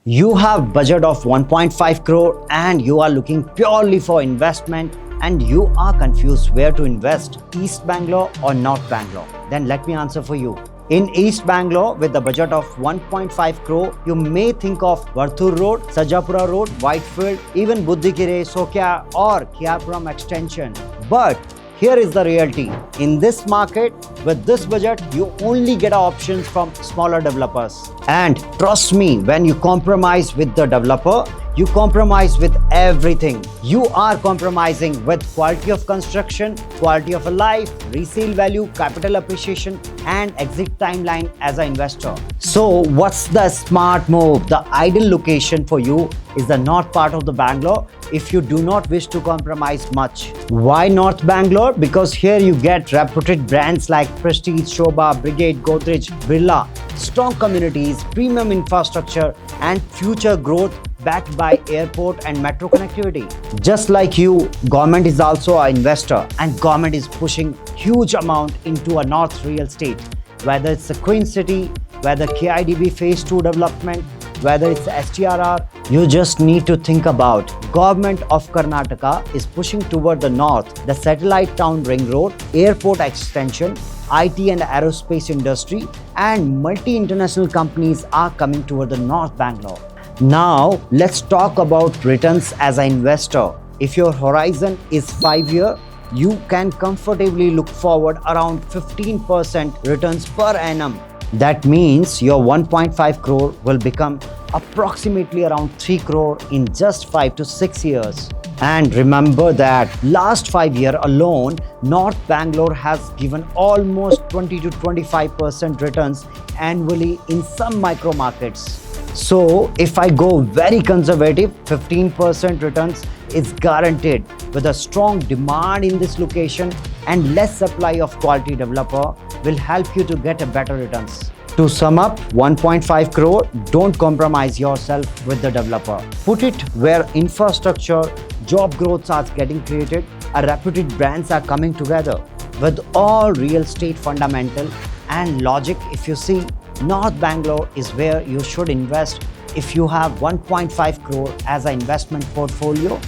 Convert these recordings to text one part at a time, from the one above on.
You have budget of 1.5 crore and you are looking purely for investment and you are confused where to invest, East Bangalore or North Bangalore. Then let me answer for you. In East Bangalore, with the budget of 1.5 crore, you may think of Varthur Road, Sajapura Road, Whitefield, even Buddhikire, Sokya or Kiapuram Extension. But here is the reality. In this market, with this budget, you only get options from smaller developers. And trust me, when you compromise with the developer, you compromise with everything. You are compromising with quality of construction, quality of life, resale value, capital appreciation, and exit timeline as an investor. So, what's the smart move? The ideal location for you is the north part of the Bangalore if you do not wish to compromise much. Why North Bangalore? Because here you get reputed brands like Prestige, Shobha, Brigade, Godrej, Birla, strong communities, premium infrastructure, and future growth backed by airport and metro connectivity. Just like you, government is also an investor and government is pushing huge amount into a north real estate. Whether it's the Queen City, whether KIDB Phase 2 development, whether it's STRR, you just need to think about government of Karnataka is pushing toward the north, the satellite town ring road, airport extension, IT and aerospace industry, and multi-international companies are coming toward the North Bangalore. Now, let's talk about returns as an investor. If your horizon is 5 year, you can comfortably look forward around 15% returns per annum. That means your 1.5 crore will become approximately around 3 crore in just 5 to 6 years. And remember that last 5 years alone, North Bangalore has given almost 20 to 25% returns annually in some micro markets. So if I go very conservative, 15% returns is guaranteed with a strong demand in this location and less supply of quality developer will help you to get a better returns. To sum up, 1.5 crore, don't compromise yourself with the developer. Put it where infrastructure, job growths are getting created, reputed brands are coming together. With all real estate fundamental and logic, if you see, North Bangalore is where you should invest. If you have 1.5 crore as an investment portfolio,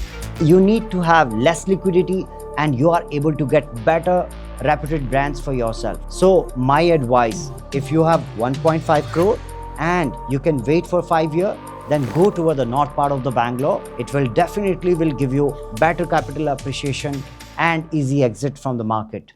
you need to have less liquidity and you are able to get better reputed brands for yourself. So my advice, if you have 1.5 crore and you can wait for 5 years, then go toward the north part of the Bangalore. It will definitely give you better capital appreciation and easy exit from the market.